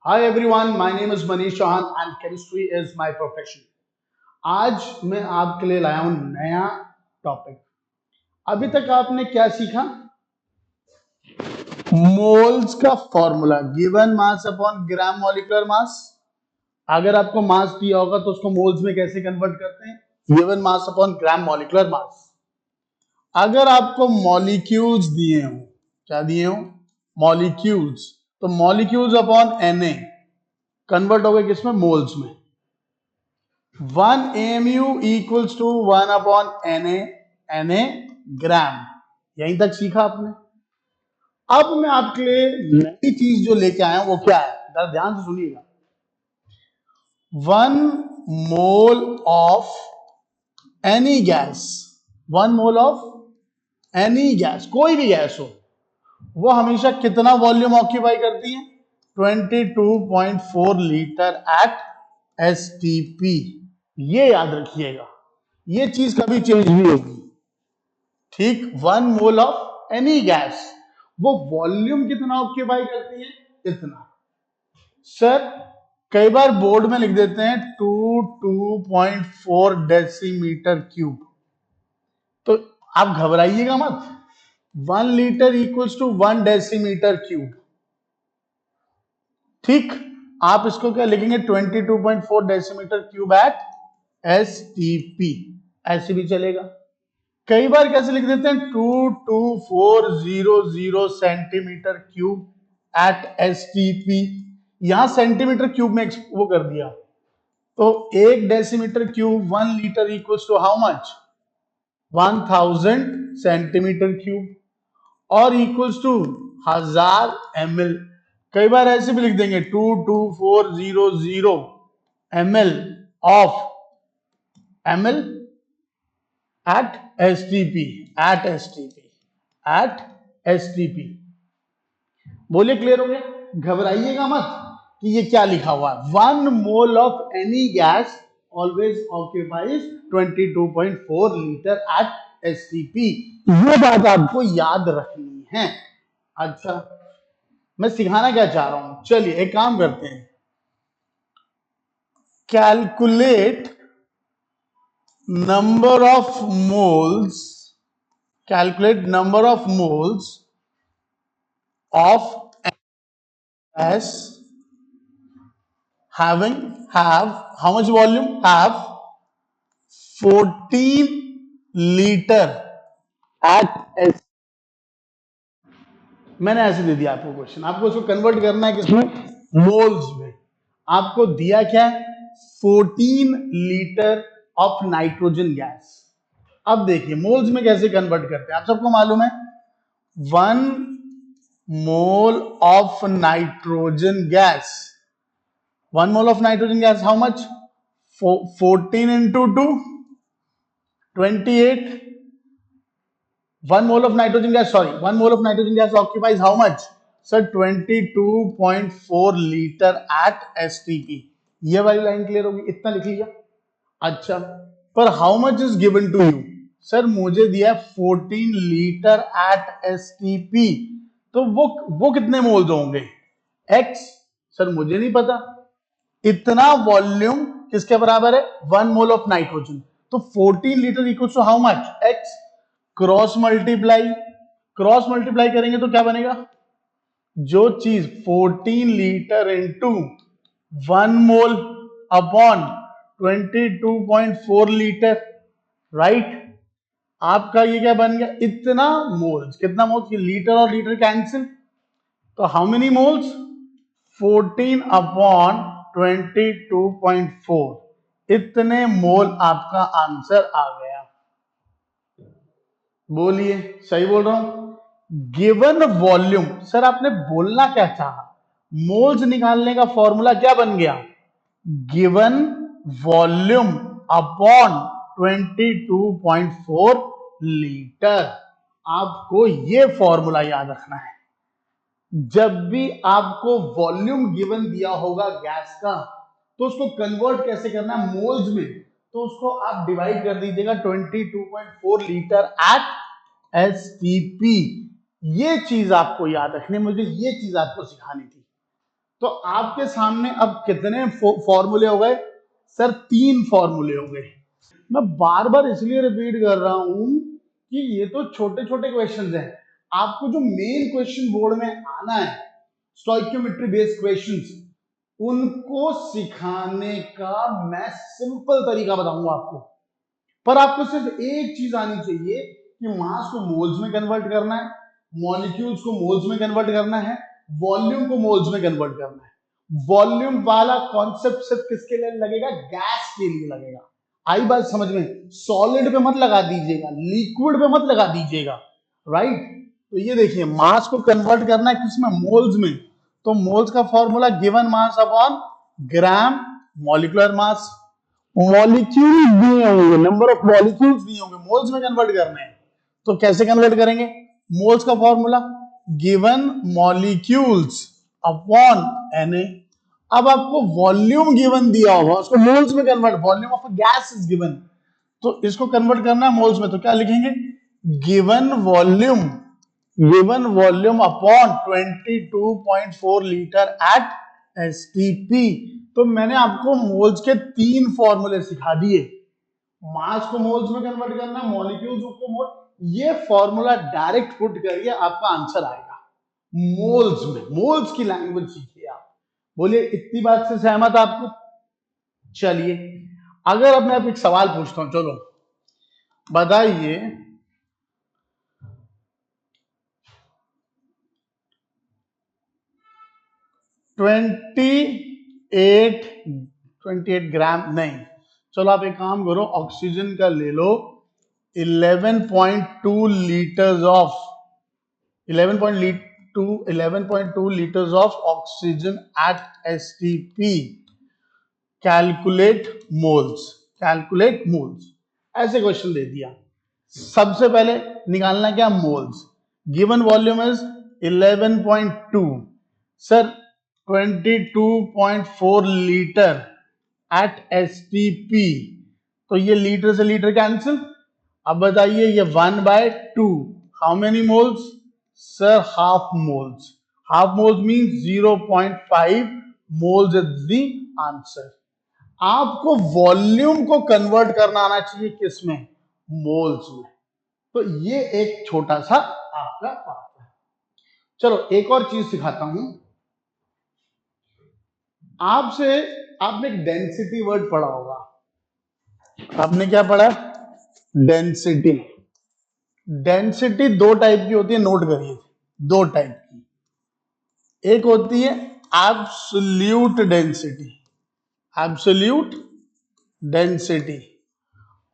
Hi everyone, my name is Manish Chauhan and chemistry is my profession. आज मैं आपके लिए लाया हूं नया टॉपिक। अभी तक आपने क्या सीखा? मोल्स का formula, given mass upon gram molecular mass. अगर आपको मास दिया होगा तो उसको मोल्स में कैसे कन्वर्ट करते हैं? Given mass upon gram molecular mass. अगर आपको मॉलिक्यूल्स दिए हों, क्या दिए हों? मॉलिक्यूल्स, तो मॉलिक्यूल्स अपॉन Na कन्वर्ट हो गए किसमें? मोल्स में। 1 AMU equals to 1 upon Na gram. यहीं तक सीखा आपने। अब मैं आपके लिए नई चीज जो लेके आया हूं वो क्या है, जरा ध्यान से सुनिएगा। 1 mole of any gas, 1 mole of any gas, कोई भी गैस हो, वो हमेशा कितना वॉल्यूम ऑक्यूपाई करती है? 22.4 लीटर एट STP। ये याद रखिएगा, ये चीज कभी चेंज नहीं होगी। ठीक, 1 मोल ऑफ एनी गैस, वो वॉल्यूम कितना ऑक्यूपाई करती है? इतना। सर कई बार बोर्ड में लिख देते हैं 2.4 डेसीमीटर क्यूब, तो आप घबराइएगा मत। 1 litre equals to 1 decimetre cube. ठीक, आप इसको क्या लिखेंगे? 22.4 डेसीमीटर क्यूब एट STP, ऐसे भी चलेगा। कई बार कैसे लिख देते हैं? 22400 सेंटीमीटर क्यूब एट STP। यहां सेंटीमीटर क्यूब में वो कर दिया, तो 1 decimetre cube 1 litre equals to how much? 1000 centimetre cube और इक्वल्स टू 1000 ml। कई बार ऐसे भी लिख देंगे 22400 ml of ml at STP, at STP, at STP। बोलिए, क्लियर हो गया? घबराइएगा मत कि ये क्या लिखा हुआ है। 1 mole of any gas always occupies 22.4 litre eight STP। ये बात आपको याद रखनी है। अच्छा, मैं सिखाना क्या चाह रहा हूं, चलिए एक काम करते हैं। Calculate number of moles, calculate number of moles of S have how much volume? Have 14 litre at S। मैंने ऐसे दे दिया आपको क्वेश्चन, आपको इसको कन्वर्ट करना है किसमें? मोल्स में। आपको दिया क्या है? 14 लीटर ऑफ नाइट्रोजन गैस। अब देखिए मोल्स में कैसे कन्वर्ट करते हैं, आप सबको मालूम है। 1 mole of nitrogen gas, 1 mole of nitrogen gas, how much? 14 into 2, 28. 1 mole of nitrogen gas, sorry, 1 mole of nitrogen gas occupies how much? Sir, 22.4 liter at STP। ये वाली लाइन क्लियर होगी, इतना लिख लीजिए। अच्छा, पर how much is given to you? Sir मुझे दिया 14 लीटर एट STP, तो वो कितने मोल्स होंगे? X। सर मुझे नहीं पता। इतना वॉल्यूम किसके बराबर है? 1 मोल ऑफ नाइट्रोजन। तो 14 litre equal to how much? X। Cross multiply, cross multiply करेंगे तो क्या बनेगा? जो चीज 14 litre into 1 mole upon 22.4 litre, right? आपका ये क्या बन गया? इतना मोल्स। कितना मोल्स? लीटर और लीटर कैंसिल, तो हाउ मेनी मोल्स? 14 अपॉन 22.4, इतने मोल आपका आंसर आ गया। बोलिए, सही बोल रहा हूं? गिवन वॉल्यूम, सर आपने बोलना क्या चाहा? मोल्स निकालने का फॉर्मूला क्या बन गया? Given volume upon 22.4 litre. आपको ये फॉर्मूला याद रखना है। जब भी आपको वॉल्यूम गिवन दिया होगा गैस का, तो उसको कन्वर्ट कैसे करना है मोल्स में, तो उसको आप डिवाइड कर दीजिएगा 22.4 लीटर एट STP। ये चीज आपको याद रखनी, मुझे ये चीज आपको सिखानी थी। तो आपके सामने अब कितने फॉर्मूले हो गए सर? 3 फॉर्मूले हो गए। मैं बार बार इसलिए रिपीट कर रहा हूं कि ये तो छोटे छोटे क्वेश्चंस हैं, आपको जो मेन क्वेश्चन बोर्ड में आना है स्टोइकियोमेट्री बेस्ड क्वेश्चंस, उनको सिखाने का मैं सिंपल तरीका बताऊंगा आपको। पर आपको सिर्फ एक चीज आनी चाहिए कि मास को मोल्स में कन्वर्ट करना है, मॉलिक्यूल्स को मोल्स में कन्वर्ट करना है, वॉल्यूम को मोल्स में कन्वर्ट करना है। वॉल्यूम वाला कॉन्सेप्ट सिर्फ किसके लिए लगेगा? गैस के लिए लगेगा। आई बात समझ में? सॉलिड पे मत लगा दीजिएगा, लिक्विड पे मत लगा दीजिएगा, राइट? तो ये देखिए, मास को कन्वर्ट करना है किसमें? मोल्स में। तो मोल्स का formula given mass upon gram molecular mass. Molecules दिए होंगे, नंबर ऑफ मॉलिक्यूल्स दिए होंगे, मोल्स में कन्वर्ट करने हैं। तो कैसे कन्वर्ट करेंगे? मोल्स का formula given molecules upon Na। अब आपको वॉल्यूम गिवन दिया होगा, उसको मोल्स में convert, volume of gas is given, तो इसको कन्वर्ट करना है मोल्स में। तो क्या लिखेंगे? Given volume upon 22.4 litre at STP. तो मैंने आपको मोल्स के 3 फॉर्मूले सिखा दिए। मास को मोल्स में कन्वर्ट करना, मॉलिक्यूल्स को मोल, ये फॉर्मूला डायरेक्ट पुट करिए, आपका आंसर आएगा मोल्स में। मोल्स की लैंग्वेज सीखिए आप। बोलिए, इतनी बात से सहमत आपको? चलिए, अगर अब मैं आप एक सवाल पूछता हूं, चलो बताइए, ट्वेंटी एट ग्राम नहीं, चलो आप एक काम करो, ऑक्सीजन का ले लो 11.2 litres of 11.2 litres of oxygen at STP, calculate moles. ऐसे क्वेश्चन दे दिया। सबसे पहले निकालना क्या? Moles. Given volume is 11.2, sir 22.4 litre at STP, तो ये लीटर से लीटर कैंसिल। अब बताइए, ये 1/2, how many moles? Sir half moles. Half moles means 0.5 moles is the answer. आपको वॉल्यूम को कन्वर्ट करना आना चाहिए किसमें? मोल्स में। तो ये एक छोटा सा आपका पार्ट है। चलो एक और चीज सिखाता हूं आपसे। आपने एक डेंसिटी वर्ड पढ़ा होगा। आपने क्या पढ़ा? डेंसिटी। डेंसिटी 2 टाइप की होती है, नोट करिए, 2 टाइप की। एक होती है एब्सोल्यूट डेंसिटी, एब्सोल्यूट डेंसिटी,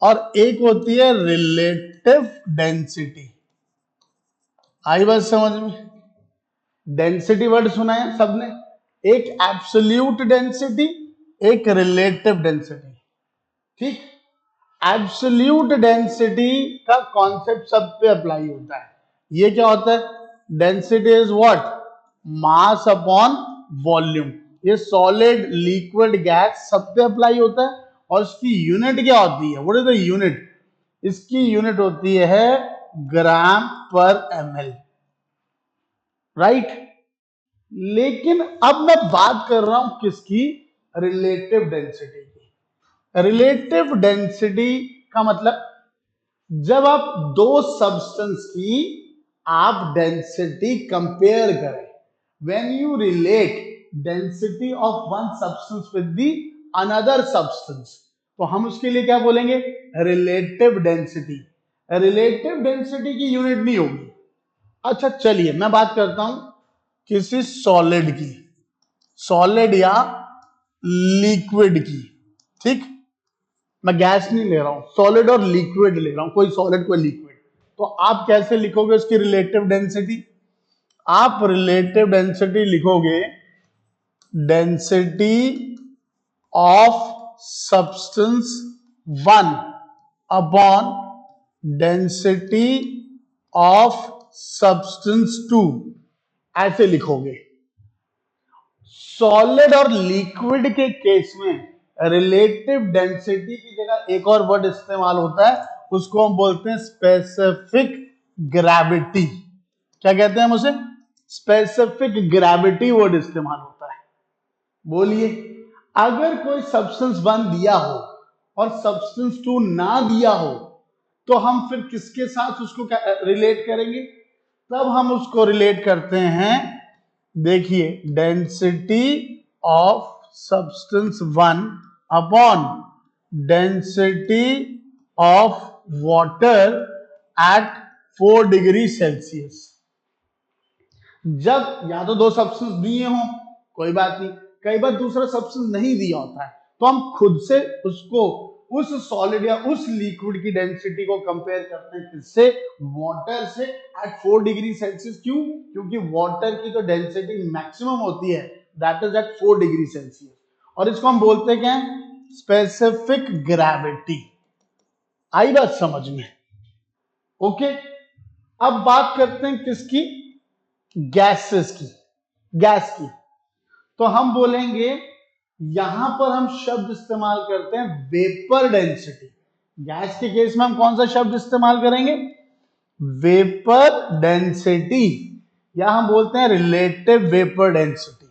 और एक होती है रिलेटिव डेंसिटी। आई बात समझ में? डेंसिटी वर्ड सुना है सबने? एक एब्सोल्यूट डेंसिटी, एक रिलेटिव डेंसिटी, ठीक? एब्सोल्यूट डेंसिटी का कॉन्सेप्ट सब पे अप्लाई होता है। ये क्या होता है? Density is what? Mass upon volume. ये सॉलिड, लिक्विड, गैस सब पे अप्लाई होता है। और इसकी यूनिट क्या होती है? What is the unit? इसकी यूनिट होती है ग्राम पर एमएल, राइट? लेकिन अब मैं बात कर रहा हूं किसकी? रिलेटिव डेंसिटी की। रिलेटिव डेंसिटी का मतलब, जब आप दो सब्सटेंस की आप डेंसिटी कंपेयर करें, when you relate density of one substance with the another substance, तो हम उसके लिए क्या बोलेंगे? Relative density. रिलेटिव डेंसिटी की यूनिट नहीं होगी। अच्छा चलिए, मैं बात करता हूं किसी सॉलिड की, सॉलिड या लिक्विड की, ठीक? मैं गैस नहीं ले रहा हूं, सॉलिड और लिक्विड ले रहा हूं, कोई सॉलिड कोई लिक्विड। तो आप कैसे लिखोगे उसकी रिलेटिव डेंसिटी? आप रिलेटिव डेंसिटी लिखोगे density of substance 1 upon density of substance 2, ऐसे लिखोगे। सॉलिड और लिक्विड के केस में रिलेटिव डेंसिटी की जगह एक और वर्ड इस्तेमाल होता है, उसको हम बोलते हैं स्पेसिफिक ग्रेविटी। क्या कहते हैं हम उसे? स्पेसिफिक ग्रेविटी वर्ड इस्तेमाल होता है। बोलिए, अगर कोई सब्सटेंस 1 दिया हो और सब्सटेंस 2 ना दिया हो तो हम फिर किसके साथ उसको रिलेट करेंगे? तब हम उसको रिलेट करते हैं, देखिए, density of substance 1 upon density of water at 4 degree Celsius. जब या तो दो सब्सटेंस दिए हों, कोई बात नहीं, कई बार दूसरा सब्सटेंस नहीं दिया होता है, तो हम खुद से उसको उस सॉलिड या उस लिक्विड की डेंसिटी को कंपेयर करते हैं, किससे? वाटर से एट 4 डिग्री सेल्सियस। क्यों? क्योंकि वाटर की तो डेंसिटी मैक्सिमम होती है, that is at 4 degree Celsius, और इसको हम बोलते हैं क्या? Specific gravity. आई बात समझ में? ओके, अब बात करते हैं किसकी? गैसेस की, गैस की। तो हम बोलेंगे, यहां पर हम शब्द इस्तेमाल करते हैं वेपर डेंसिटी। गैस के केस में हम कौन सा शब्द इस्तेमाल करेंगे? वेपर डेंसिटी, या हम बोलते हैं रिलेटिव वेपर डेंसिटी।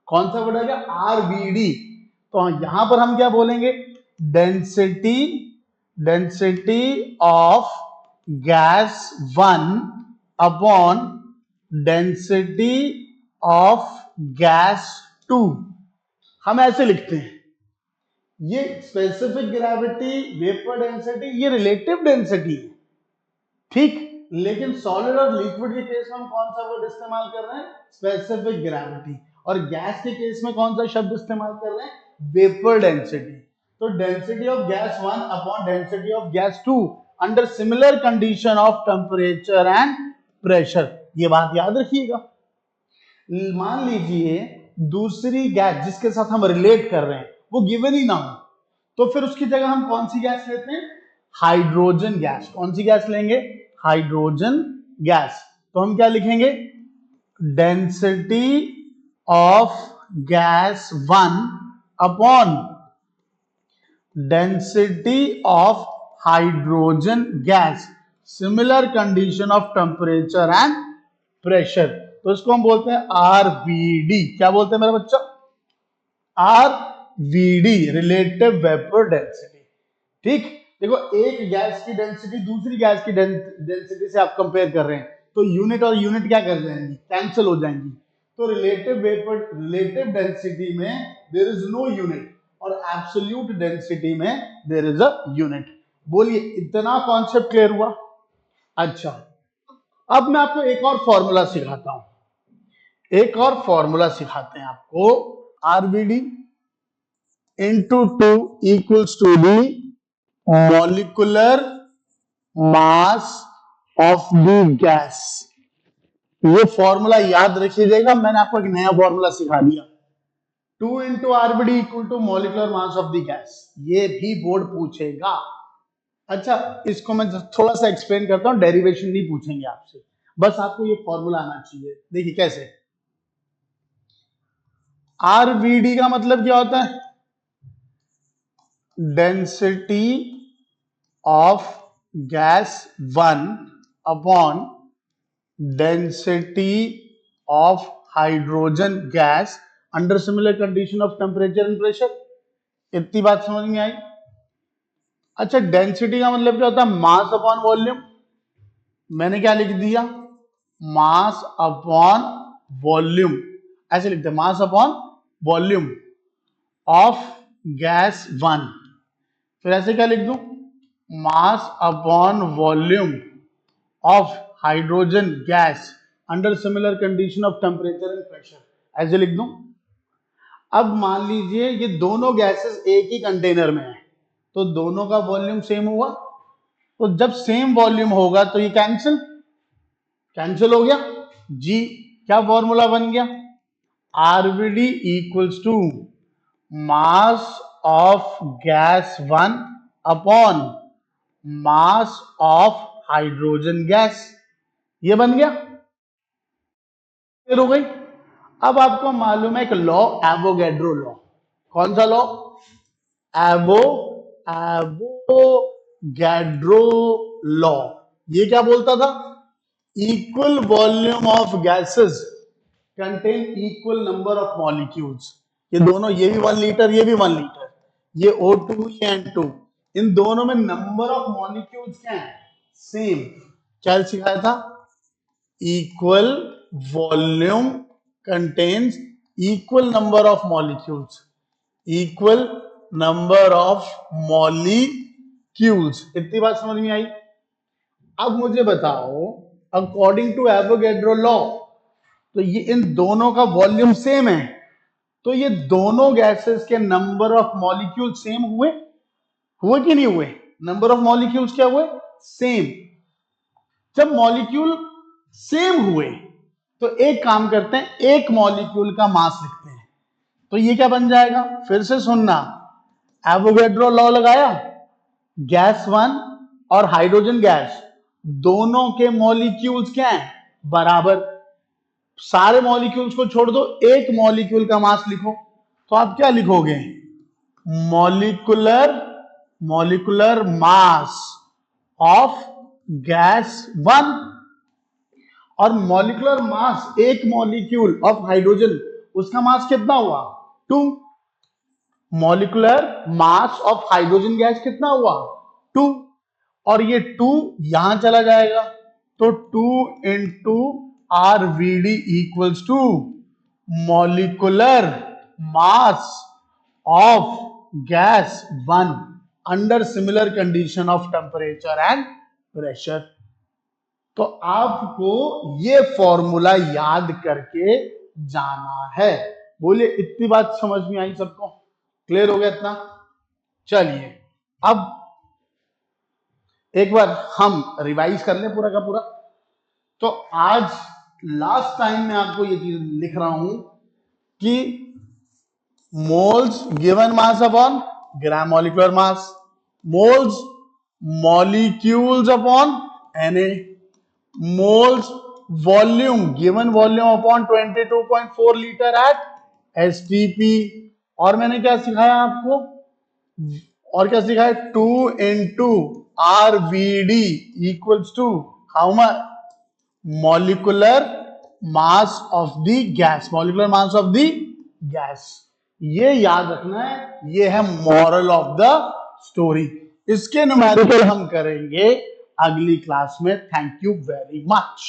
कौन सा वर्ड आ गया? आरबीडी। तो यहां पर हम क्या बोलेंगे? Density, density of gas 1 upon density of gas 2। हम ऐसे लिखते हैं, ये स्पेसिफिक ग्रेविटी, वेपर डेंसिटी, ये रिलेटिव डेंसिटी है, ठीक। लेकिन सॉलिड और लिक्विड के केस में हम कौन सा वर्ड इस्तेमाल कर रहे हैं? Specific gravity. और गैस के केस में कौन सा शब्द इस्तेमाल कर रहे हैं? Vapour density. तो density of gas 1 upon density of gas 2 under similar condition of temperature and pressure. ये बात याद रखिएगा। मान लीजिए दूसरी गैस जिसके साथ हम रिलेट कर रहे हैं वो गिवन ही ना हो, तो फिर उसकी जगह हम कौन सी गैस लेते हैं? Hydrogen gas. कौन सी गैस लेंगे? Hydrogen gas. तो हम क्या लिखेंगे? Density of gas 1 upon density of hydrogen gas, similar condition of temperature and pressure. तो इसको हम बोलते हैं आरवीडी। क्या बोलते हैं मेरा बच्चा? आरवीडी, रिलेटिव वेपर डेंसिटी। ठीक, देखो, एक गैस की डेंसिटी दूसरी गैस की डेंसिटी से आप कंपेयर कर रहे हैं, तो यूनिट और यूनिट क्या कर जाएंगी? कैंसिल हो जाएंगी। तो रिलेटिव वेपर, रिलेटिव डेंसिटी में देयर इज नो यूनिट, और एब्सोल्यूट डेंसिटी में देयर इज अ यूनिट। बोलिए, इतना कॉन्सेप्ट क्लियर हुआ? अच्छा, अब मैं आपको एक और फॉर्मूला सिखाता हूं, एक और फॉर्मूला सिखाते हैं आपको। RBD into 2 equals to the molecular mass of the gas. ये फॉर्मूला याद रखिएगा, मैंने आपको एक नया फॉर्मूला सिखा दिया। 2 into RBD equal to molecular mass of the gas. ये भी बोर्ड पूछेगा। अच्छा, इसको मैं थोड़ा सा एक्सप्लेन करता हूं, डेरिवेशन नहीं पूछेंगे आपसे, बस आपको ये फॉर्मूला आना चाहिए। देखिए कैसे। आरवीडी का मतलब क्या होता है? Density of gas 1 upon density of hydrogen gas under similar condition of temperature and pressure. इतनी बात समझ में आई? अच्छा, डेंसिटी का मतलब क्या होता है? Mass upon volume. मैंने क्या लिख दिया? मास अपॉन वॉल्यूम, ऐसे लिखते हैं, mass upon volume of gas 1। फिर ऐसे क्या लिख दूं? Mass upon volume of hydrogen gas under similar condition of temperature and pressure, ऐसे लिख दूं। अब मान लीजिए ये दोनों गैसेस एक ही कंटेनर में है, तो दोनों का वॉल्यूम सेम हुआ। तो जब सेम वॉल्यूम होगा तो ये कैंसिल, कैंसिल हो गया जी। क्या फॉर्मूला बन गया? RVD equals to mass of gas 1 upon mass of hydrogen gas. ये बन गया, क्लियर हो गई? अब आपको मालूम है एक लॉ, एवोगैड्रो लॉ। कौन सा लॉ? Avogadro law. ये क्या बोलता था? Equal volume of gases contain equal number of molecules. ये दोनों, ये भी 1 लीटर, ये भी 1 लीटर, ये O2 ये N2, इन दोनों में नंबर ऑफ मॉलिक्यूल्स क्या है, सेम। क्या सिखाया था, equal volume contains equal number of molecules, equal number of molecules. इतनी बात समझ में आई। अब मुझे बताओ, अकॉर्डिंग टू एवोगैड्रो लॉ, तो ये इन दोनों का वॉल्यूम सेम है, तो ये दोनों गैसेस के नंबर ऑफ मॉलिक्यूल सेम हुए, हुए कि नहीं हुए, नंबर ऑफ मॉलिक्यूल्स क्या हुए, सेम। जब मॉलिक्यूल सेम हुए तो एक काम करते हैं, एक मॉलिक्यूल का मास लिखते हैं, तो ये क्या बन जाएगा, फिर से सुनना, एवोगैड्रो लॉ लगाया, गैस 1 और हाइड्रोजन गैस दोनों के मॉलिक्यूल्स क्या हैं, बराबर। सारे मॉलिक्यूल्स को छोड़ दो, एक मॉलिक्यूल का मास लिखो, तो आप क्या लिखोगे, molecular molecular mass of gas 1, और मॉलिक्यूलर मास, एक मॉलिक्यूल ऑफ हाइड्रोजन, उसका मास कितना हुआ, 2। Molecular mass of hydrogen gas कितना हुआ, 2, और ये 2 यहां चला जाएगा, तो 2 into RVD equals to molecular mass of gas 1 under similar condition of temperature and pressure. तो आपको ये फॉर्मूला याद करके जाना है। बोलिए, इतनी बात समझ में आई सबको, क्लियर हो गया इतना। चलिए अब एक बार हम रिवाइज कर लें पूरा का पूरा। तो आज लास्ट टाइम मैं आपको ये चीज लिख रहा हूं कि moles given mass upon gram molecular mass, moles molecules upon Na, moles volume given volume upon 22.4 litre eight STP। और मैंने क्या सिखाया आपको, और क्या सिखाया, 2 into RVD equals to how much, molecular mass of the gas, molecular mass of the gas. ये याद रखना है, ये है मॉरल ऑफ द स्टोरी। इसके न्यूमेरिकल हम करेंगे अगली क्लास में। Thank you very much.